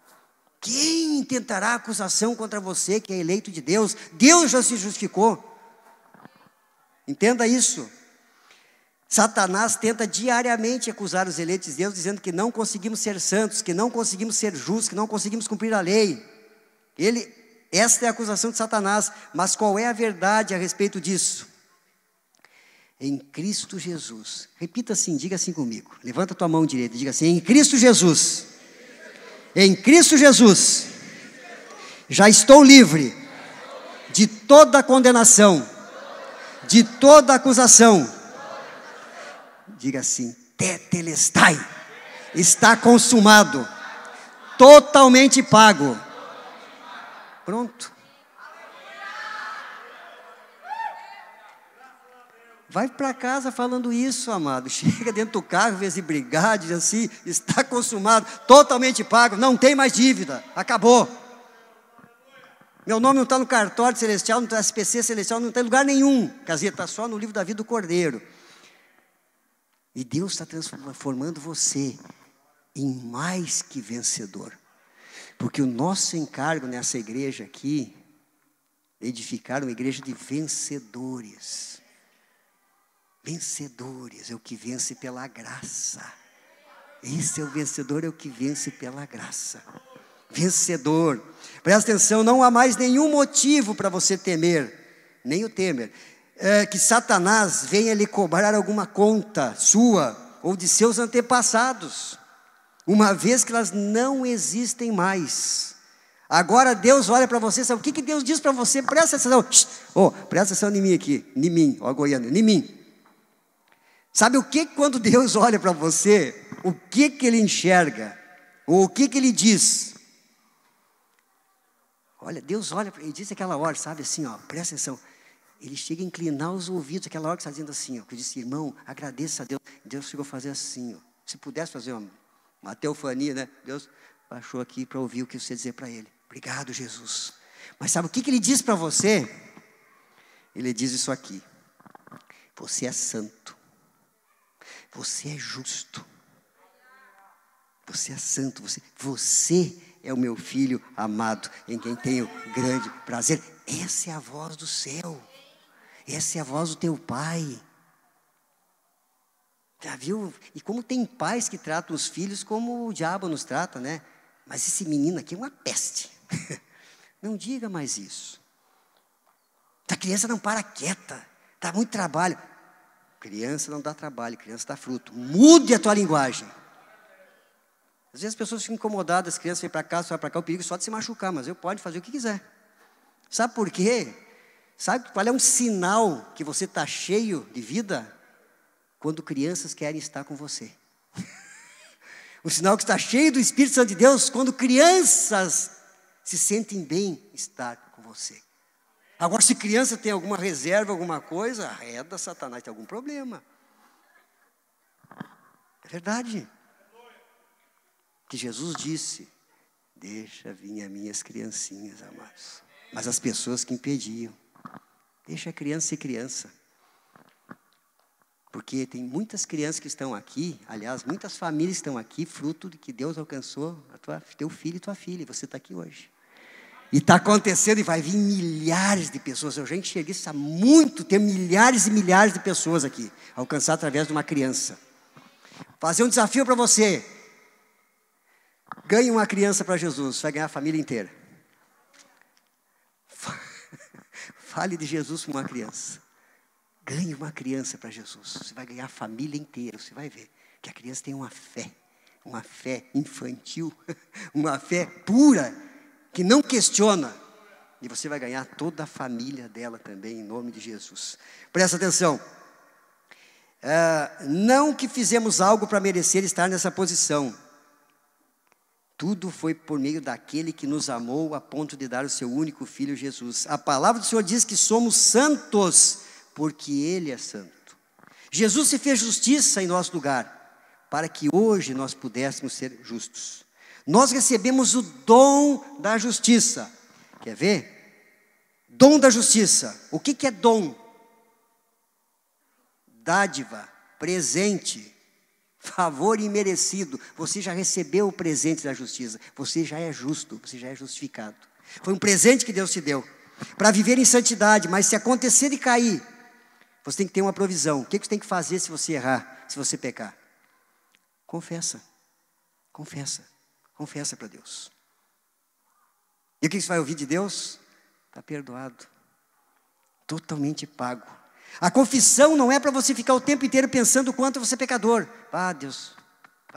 Quem intentará acusação contra você que é eleito de Deus? Deus já se justificou. Entenda isso. Satanás tenta diariamente acusar os eleitos de Deus, dizendo que não conseguimos ser santos, que não conseguimos ser justos, que não conseguimos cumprir a lei. Esta é a acusação de Satanás. Mas qual é a verdade a respeito disso? Em Cristo Jesus. Repita assim, diga assim comigo. Levanta a tua mão direita e diga assim: em Cristo Jesus. Em Cristo Jesus. Já estou livre de toda condenação, de toda acusação. Diga assim: tetelestai, está consumado, totalmente pago. Pronto. Vai para casa falando isso, amado. Chega dentro do carro, em vez de brigar, diz assim: está consumado, totalmente pago, não tem mais dívida, acabou. Meu nome não está no cartório celestial, não está no SPC celestial, não está em lugar nenhum. Casinha, está só no livro da vida do Cordeiro. E Deus está transformando você em mais que vencedor. Porque o nosso encargo nessa igreja aqui é edificar uma igreja de vencedores. Vencedores é o que vence pela graça. Esse é o vencedor, é o que vence pela graça. Vencedor. Presta atenção, não há mais nenhum motivo para você temer, nem o temer, que Satanás venha lhe cobrar alguma conta sua ou de seus antepassados, uma vez que elas não existem mais. Agora Deus olha para você, sabe o que Deus diz para você? Presta atenção, presta atenção em mim aqui, em mim, Goiânia, em mim. Sabe o que quando Deus olha para você, o que ele enxerga, ou o que ele diz? Olha, Deus olha, ele diz aquela hora, sabe assim, presta atenção. Ele chega a inclinar os ouvidos, aquela hora que está dizendo assim, que eu disse: irmão, agradeça a Deus. Deus chegou a fazer assim, se pudesse fazer uma teofania, né? Deus baixou aqui para ouvir o que você dizer para ele. Obrigado, Jesus. Mas sabe o que ele diz para você? Ele diz isso aqui: você é santo, você é justo, você é santo, você é o meu filho amado, em quem tenho grande prazer. Essa é a voz do céu, essa é a voz do teu pai. Já viu? E como tem pais que tratam os filhos como o diabo nos trata, né? Mas esse menino aqui é uma peste. Não diga mais isso. A criança não para quieta, dá muito trabalho. Criança não dá trabalho, criança dá fruto. Mude a tua linguagem. Às vezes as pessoas ficam incomodadas, as crianças vêm para cá, vai para cá, o perigo só de se machucar, mas eu pode fazer o que quiser. Sabe por quê? Sabe qual é um sinal que você está cheio de vida? Quando crianças querem estar com você. O sinal que está cheio do Espírito Santo de Deus, quando crianças se sentem bem estar com você. Agora, se criança tem alguma reserva, alguma coisa, arreda Satanás, tem algum problema. É verdade. Que Jesus disse, deixa vir as minhas criancinhas, amados. Mas as pessoas que impediam, deixa a criança ser criança. Porque tem muitas crianças que estão aqui, aliás, muitas famílias estão aqui, fruto de que Deus alcançou teu filho e tua filha, e você está aqui hoje. E está acontecendo, e vai vir milhares de pessoas. Eu já enxerguei isso há muito tempo, milhares e milhares de pessoas aqui, alcançar através de uma criança. Fazer um desafio para você. Ganhe uma criança para Jesus, você vai ganhar a família inteira. Fale de Jesus para uma criança. Ganhe uma criança para Jesus, você vai ganhar a família inteira, você vai ver que a criança tem uma fé infantil, uma fé pura, que não questiona, e você vai ganhar toda a família dela também, em nome de Jesus. Presta atenção, não que fizemos algo para merecer estar nessa posição, tudo foi por meio daquele que nos amou a ponto de dar o seu único filho Jesus. A palavra do Senhor diz que somos santos, porque Ele é santo. Jesus se fez justiça em nosso lugar, para que hoje nós pudéssemos ser justos. Nós recebemos o dom da justiça. Quer ver? Dom da justiça. O que é dom? Dádiva, presente, favor imerecido. Você já recebeu o presente da justiça. Você já é justo, você já é justificado. Foi um presente que Deus te deu, para viver em santidade. Mas se acontecer de cair, você tem que ter uma provisão. O que você tem que fazer se você errar, se você pecar? Confessa. Confessa para Deus. E o que você vai ouvir de Deus? Está perdoado. Totalmente pago. A confissão não é para você ficar o tempo inteiro pensando o quanto você é pecador. Deus,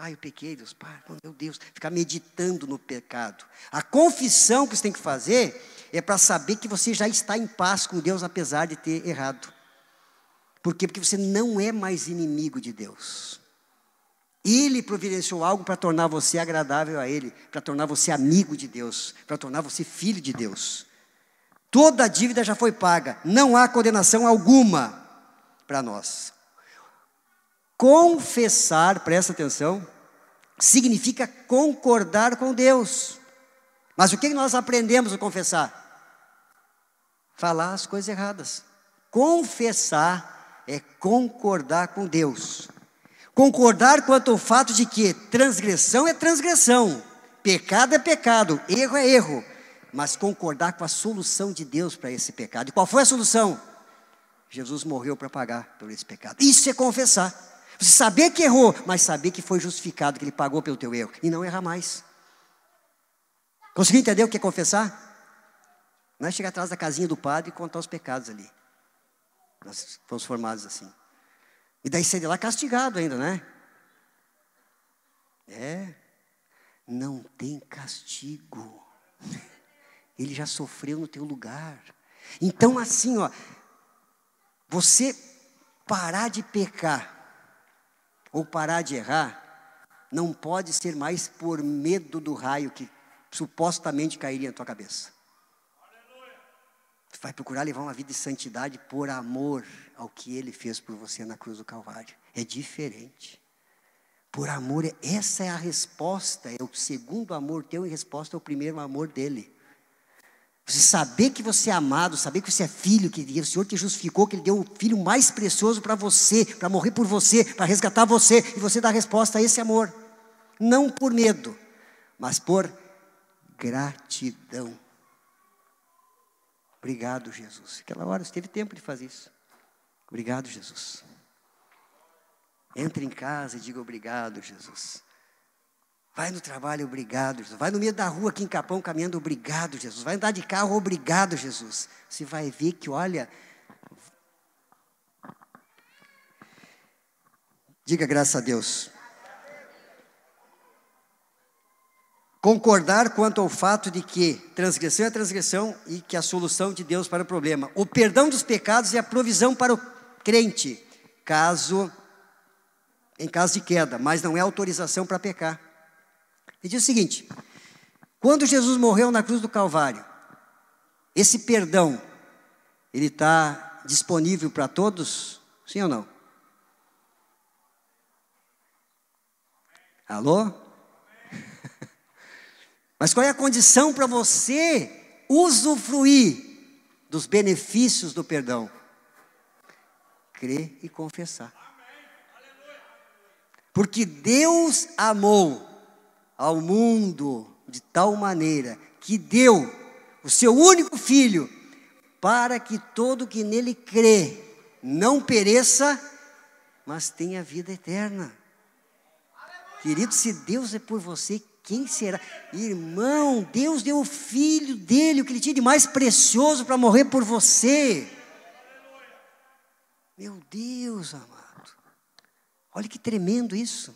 eu pequei, Deus, meu Deus. Ficar meditando no pecado. A confissão que você tem que fazer é para saber que você já está em paz com Deus, apesar de ter errado. Por quê? Porque você não é mais inimigo de Deus. Ele providenciou algo para tornar você agradável a Ele, para tornar você amigo de Deus, para tornar você filho de Deus. Toda a dívida já foi paga, não há condenação alguma para nós. Confessar, presta atenção, significa concordar com Deus. Mas o que nós aprendemos a confessar? Falar as coisas erradas. Confessar é concordar com Deus. Concordar quanto ao fato de que transgressão é transgressão, pecado é pecado, erro é erro. Mas concordar com a solução de Deus para esse pecado. E qual foi a solução? Jesus morreu para pagar por esse pecado. Isso é confessar. Você saber que errou, mas saber que foi justificado, que Ele pagou pelo teu erro. E não errar mais. Conseguiu entender o que é confessar? Não é chegar atrás da casinha do padre e contar os pecados ali. Nós fomos formados assim. E daí sair de lá castigado ainda, né? Não tem castigo. Ele já sofreu no teu lugar. Então assim, você parar de pecar ou parar de errar, não pode ser mais por medo do raio que supostamente cairia na tua cabeça. Você vai procurar levar uma vida de santidade por amor ao que Ele fez por você na cruz do Calvário. É diferente. Por amor, essa é a resposta, é o segundo amor teu em resposta ao primeiro amor dele. Você saber que você é amado, saber que você é filho, que o Senhor te justificou, que Ele deu o filho mais precioso para você, para morrer por você, para resgatar você, e você dá a resposta a esse amor. Não por medo, mas por gratidão. Obrigado, Jesus. Aquela hora você teve tempo de fazer isso. Obrigado, Jesus. Entre em casa e diga obrigado, Jesus. Vai no trabalho, obrigado, Jesus. Vai no meio da rua aqui em Capão caminhando, obrigado, Jesus. Vai andar de carro, obrigado, Jesus. Você vai ver que, olha, Diga graças a Deus. Concordar quanto ao fato de que transgressão é transgressão e que a solução de Deus para o problema. O perdão dos pecados e a provisão para o crente, em caso de queda, mas não é autorização para pecar. Ele diz o seguinte: quando Jesus morreu na cruz do Calvário, esse perdão, ele está disponível para todos? Sim ou não? Alô? Mas qual é a condição para você usufruir dos benefícios do perdão? Crer e confessar. Porque Deus amou ao mundo de tal maneira que deu o seu único filho, para que todo que nele crê não pereça, mas tenha vida eterna. Querido, se Deus é por você, quem será? Irmão, Deus deu o filho dele, o que ele tinha de mais precioso para morrer por você. Meu Deus amado, olha que tremendo isso.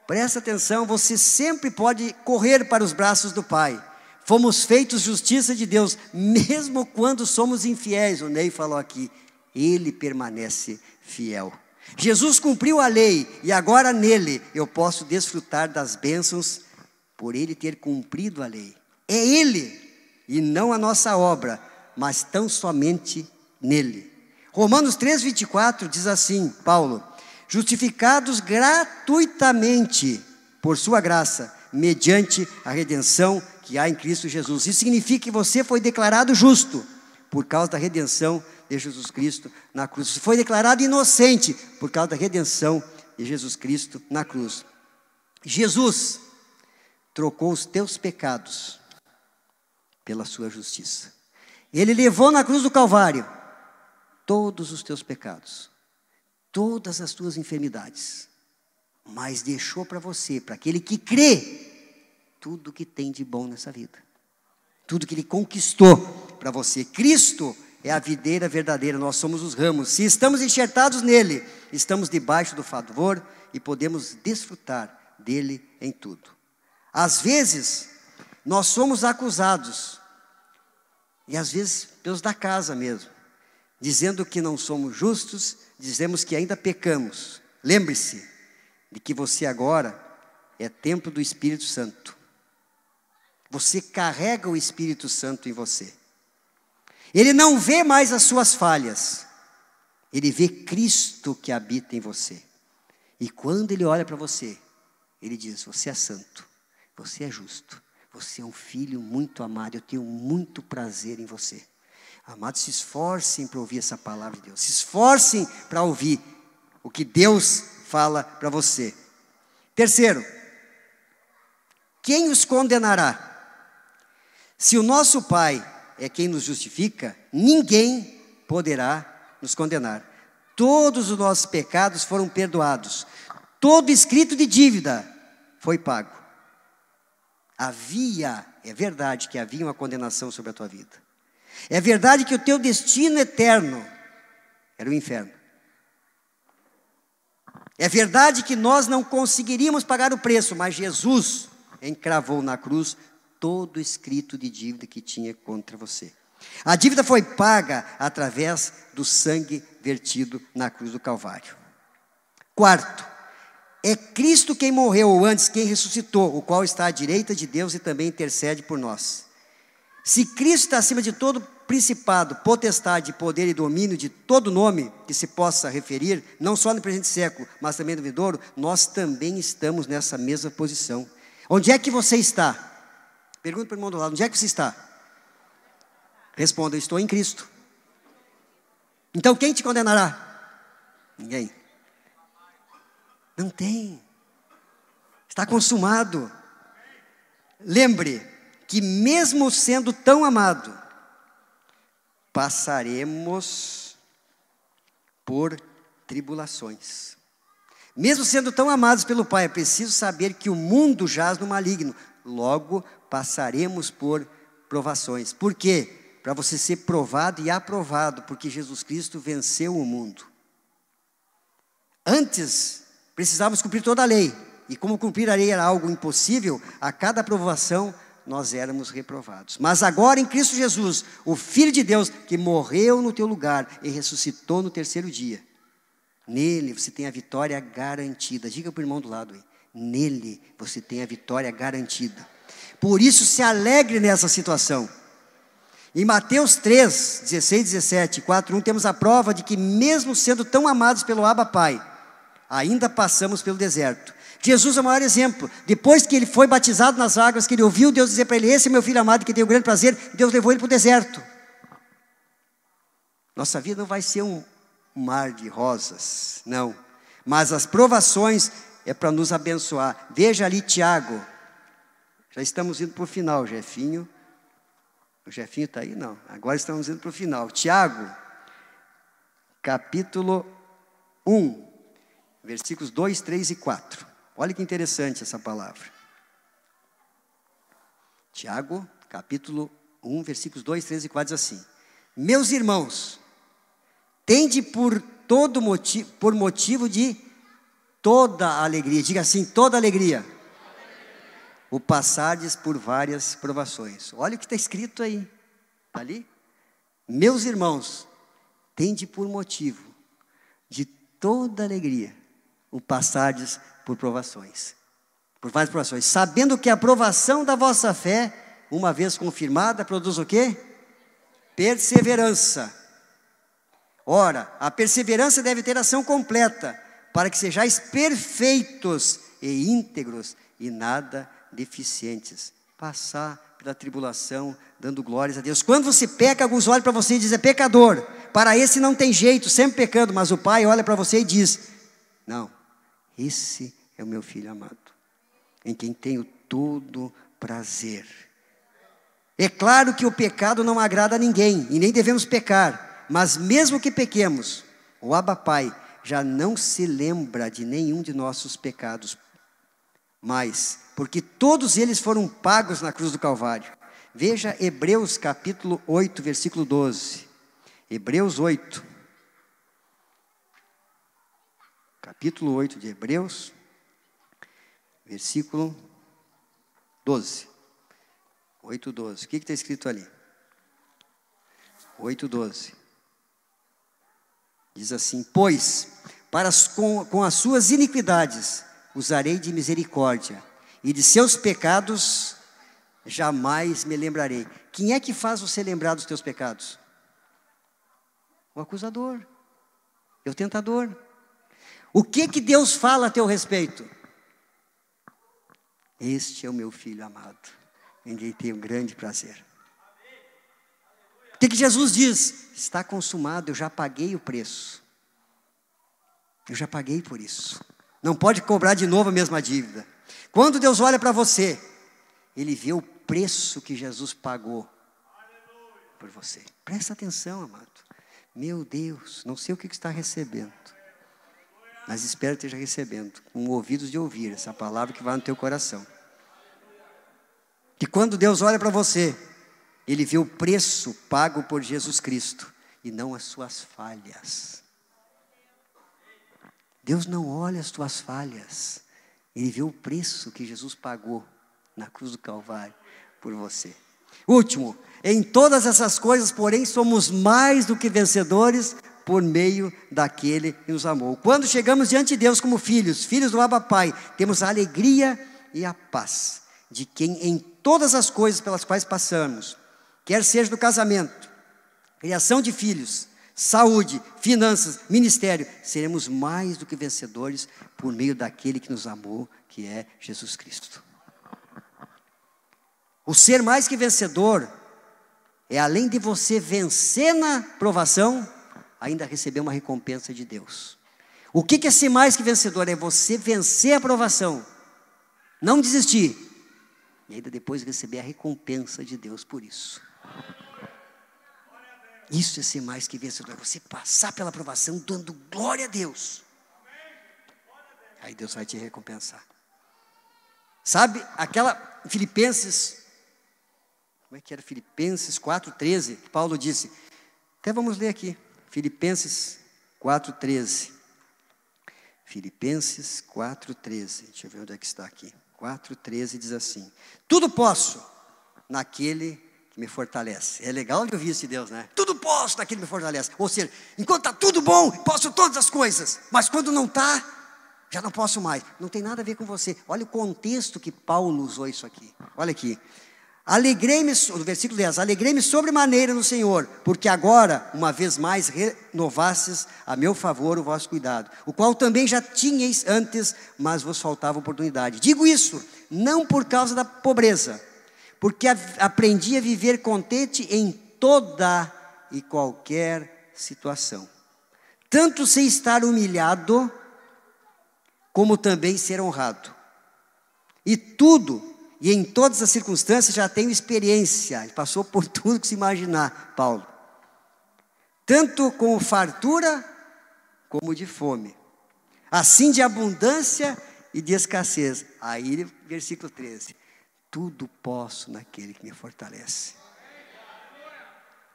Presta atenção, você sempre pode correr para os braços do Pai. Fomos feitos justiça de Deus, mesmo quando somos infiéis. O Ney falou aqui, Ele permanece fiel. Jesus cumpriu a lei e agora nele eu posso desfrutar das bênçãos por Ele ter cumprido a lei. É Ele e não a nossa obra, mas tão somente nele. Romanos 3,24 diz assim, Paulo: justificados gratuitamente por sua graça, mediante a redenção que há em Cristo Jesus. Isso significa que você foi declarado justo por causa da redenção de Jesus Cristo na cruz. Você foi declarado inocente por causa da redenção de Jesus Cristo na cruz. Jesus trocou os teus pecados pela sua justiça. Ele levou na cruz do Calvário todos os teus pecados, todas as tuas enfermidades, mas deixou para você, para aquele que crê, tudo que tem de bom nessa vida, tudo que Ele conquistou para você. Cristo é a videira verdadeira, nós somos os ramos. Se estamos enxertados nele, estamos debaixo do favor e podemos desfrutar dele em tudo. Às vezes, nós somos acusados, e às vezes pelos da casa mesmo, dizendo que não somos justos, dizemos que ainda pecamos. Lembre-se de que você agora é templo do Espírito Santo. Você carrega o Espírito Santo em você. Ele não vê mais as suas falhas. Ele vê Cristo que habita em você. E quando Ele olha para você, Ele diz: você é santo, você é justo, você é um filho muito amado, eu tenho muito prazer em você. Amados, se esforcem para ouvir essa palavra de Deus. Se esforcem para ouvir o que Deus fala para você. Terceiro, quem os condenará? Se o nosso Pai é quem nos justifica, ninguém poderá nos condenar. Todos os nossos pecados foram perdoados. Todo escrito de dívida foi pago. É verdade que havia uma condenação sobre a tua vida. É verdade que o teu destino eterno era o inferno. É verdade que nós não conseguiríamos pagar o preço, mas Jesus encravou na cruz todo escrito de dívida que tinha contra você. A dívida foi paga através do sangue vertido na cruz do Calvário. Quarto, é Cristo quem morreu, ou antes, quem ressuscitou, o qual está à direita de Deus e também intercede por nós. Se Cristo está acima de todo principado, potestade, poder e domínio, de todo nome que se possa referir, não só no presente século, mas também no vindouro, nós também estamos nessa mesma posição. Onde é que você está? Pergunta para o irmão do lado: onde é que você está? Responda: eu estou em Cristo. Então quem te condenará? Ninguém. Não tem. Está consumado. Lembre que mesmo sendo tão amado, passaremos por tribulações. Mesmo sendo tão amados pelo Pai, é preciso saber que o mundo jaz no maligno. Logo, passaremos por provações. Por quê? Para você ser provado e aprovado, porque Jesus Cristo venceu o mundo. Antes, precisávamos cumprir toda a lei. E como cumprir a lei era algo impossível, a cada aprovação nós éramos reprovados. Mas agora em Cristo Jesus, o Filho de Deus, que morreu no teu lugar e ressuscitou no terceiro dia. Nele você tem a vitória garantida. Diga para o irmão do lado aí. Nele você tem a vitória garantida. Por isso se alegre nessa situação. Em Mateus 3, 16, 17, 4, 1, temos a prova de que mesmo sendo tão amados pelo Abba Pai, ainda passamos pelo deserto. Jesus é o maior exemplo. Depois que ele foi batizado nas águas, que ele ouviu Deus dizer para ele: esse é meu filho amado, que tem o grande prazer, Deus levou ele para o deserto. Nossa vida não vai ser um mar de rosas, não. Mas as provações é para nos abençoar. Veja ali Tiago. Já estamos indo para o final, Jefinho. O Jefinho está aí? Não. Agora estamos indo para o final. Tiago, capítulo 1, versículos 2, 3 e 4. Olha que interessante essa palavra. Tiago, capítulo 1, versículos 2, 3 e 4 diz assim: meus irmãos, tende por motivo de toda alegria, diga assim, toda alegria, o passardes por várias provações. Olha o que está escrito aí, está ali? Meus irmãos, tende por motivo de toda alegria, o passardes por provações, por várias provações, sabendo que a provação da vossa fé, uma vez confirmada, produz o quê? Perseverança. Ora, a perseverança deve ter ação completa, para que sejais perfeitos e íntegros e nada deficientes. Passar pela tribulação, dando glórias a Deus. Quando você peca, alguns olham para você e dizem: é pecador, para esse não tem jeito, sempre pecando. Mas o Pai olha para você e diz: não, esse é o meu filho amado, em quem tenho todo prazer. É claro que o pecado não agrada a ninguém, e nem devemos pecar. Mas mesmo que pequemos, o Abba Pai já não se lembra de nenhum de nossos pecados. Mas, porque todos eles foram pagos na cruz do Calvário. Veja Hebreus capítulo 8, versículo 12. Hebreus 8. Capítulo 8 de Hebreus, versículo 12. 8, 12. O que está escrito ali? 8, 12. Diz assim: pois, com as suas iniquidades, usarei de misericórdia, e de seus pecados, jamais me lembrarei. Quem é que faz você lembrar dos teus pecados? O acusador, é o tentador. O que Deus fala a teu respeito? Este é o meu filho amado, em quem tenho grande prazer. O que Jesus diz? Está consumado, eu já paguei o preço. Eu já paguei por isso. Não pode cobrar de novo a mesma dívida. Quando Deus olha para você, Ele vê o preço que Jesus pagou por você. Presta atenção, amado. Meu Deus, não sei o que está recebendo, mas espero que esteja recebendo, com ouvidos de ouvir essa palavra que vai no teu coração. Que quando Deus olha para você, Ele vê o preço pago por Jesus Cristo e não as suas falhas. Deus não olha as tuas falhas, Ele vê o preço que Jesus pagou na cruz do Calvário por você. Último, em todas essas coisas, porém, somos mais do que vencedores por meio daquele que nos amou. Quando chegamos diante de Deus como filhos do Abba Pai, temos a alegria e a paz de quem em todas as coisas pelas quais passamos, quer seja no casamento, criação de filhos, saúde, finanças, ministério, seremos mais do que vencedores por meio daquele que nos amou, que é Jesus Cristo. O ser mais que vencedor é, além de você vencer na provação, ainda receber uma recompensa de Deus. O que é ser mais que vencedor? É você vencer a provação, não desistir, e ainda depois receber a recompensa de Deus por isso. Isso é ser mais que vencedor, é você passar pela provação dando glória a Deus. Aí Deus vai te recompensar. Sabe, aquela Filipenses, como é que era? Filipenses 4,13, que Paulo disse. Até vamos ler aqui, Filipenses 4,13. Filipenses 4,13. Deixa eu ver onde é que está aqui. 4,13 diz assim: tudo posso naquele que me fortalece. É legal de ouvir isso de Deus, né? Tudo posso naquele que me fortalece. Ou seja, enquanto está tudo bom, posso todas as coisas. Mas quando não está, já não posso mais. Não tem nada a ver com você. Olha o contexto que Paulo usou isso aqui. Olha aqui. Alegrei-me, no versículo 10, alegrei-me sobremaneira no Senhor, porque agora, uma vez mais, renovastes a meu favor o vosso cuidado, o qual também já tinhais antes, mas vos faltava oportunidade. Digo isso, não por causa da pobreza, porque aprendi a viver contente em toda e qualquer situação. Tanto sei estar humilhado, como também ser honrado. E tudo, e em todas as circunstâncias já tenho experiência. Ele passou por tudo que se imaginar, Paulo. Tanto com fartura, como de fome. Assim de abundância e de escassez. Aí, versículo 13. Tudo posso naquele que me fortalece.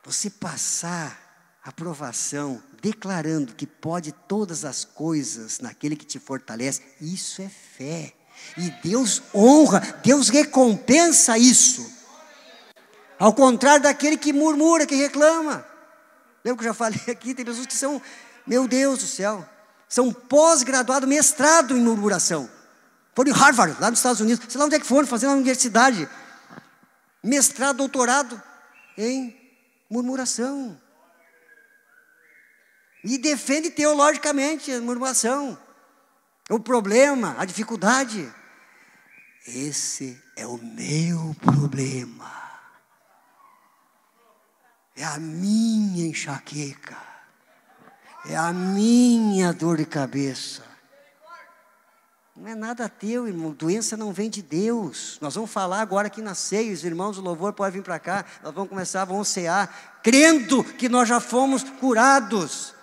Você passar a aprovação, declarando que pode todas as coisas naquele que te fortalece, isso é fé. E Deus honra, Deus recompensa isso. Ao contrário daquele que murmura, que reclama. Lembra que eu já falei aqui, tem pessoas que são, meu Deus do céu, são pós-graduado, mestrado em murmuração. Foram em Harvard, lá nos Estados Unidos, sei lá onde é que foram, fazendo na universidade. Mestrado, doutorado em murmuração. E defende teologicamente a murmuração. O problema, a dificuldade. Esse é o meu problema. É a minha enxaqueca. É a minha dor de cabeça. Não é nada teu, irmão. Doença não vem de Deus. Nós vamos falar agora aqui na ceia. Os irmãos do louvor podem vir para cá. Nós vamos cear, crendo que nós já fomos curados.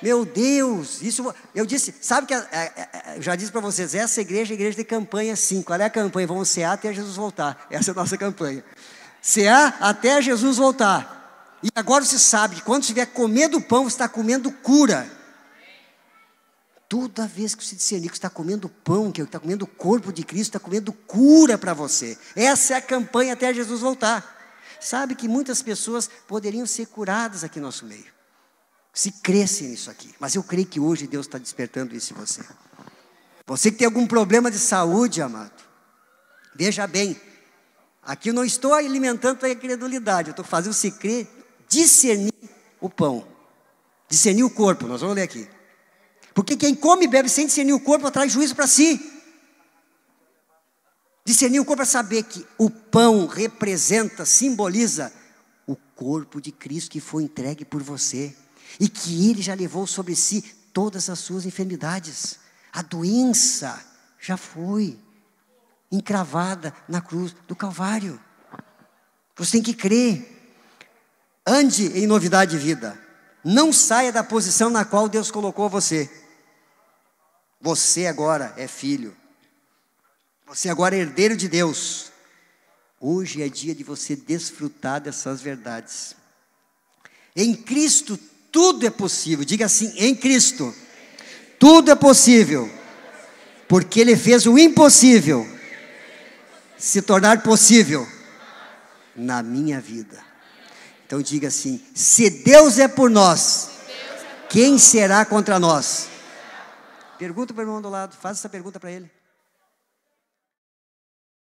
Meu Deus, isso, eu disse, sabe que, eu já disse para vocês, essa igreja é a igreja de campanha sim. Qual é a campanha? Vamos cear até Jesus voltar. Essa é a nossa campanha. Cear até Jesus voltar. E agora você sabe que quando você estiver comendo o pão, você está comendo cura. Toda vez que você discernir que você está comendo pão, que está comendo o corpo de Cristo, está comendo cura para você. Essa é a campanha até Jesus voltar. Sabe que muitas pessoas poderiam ser curadas aqui no nosso meio, se crescem nisso aqui. Mas eu creio que hoje Deus está despertando isso em você. Você que tem algum problema de saúde, amado, veja bem, aqui eu não estou alimentando a incredulidade, eu estou fazendo você crer, discernir o pão, discernir o corpo. Nós vamos ler aqui. Porque quem come e bebe sem discernir o corpo traz juízo para si. Discernir o corpo é saber que o pão representa, simboliza o corpo de Cristo que foi entregue por você. E que Ele já levou sobre si todas as suas enfermidades. A doença já foi encravada na cruz do Calvário. Você tem que crer. Ande em novidade de vida. Não saia da posição na qual Deus colocou você. Você agora é filho. Você agora é herdeiro de Deus. Hoje é dia de você desfrutar dessas verdades. Em Cristo tudo é possível. Diga assim, em Cristo tudo é possível, porque Ele fez o impossível se tornar possível na minha vida. Então diga assim, se Deus é por nós, quem será contra nós? Pergunta para o irmão do lado, faz essa pergunta para ele.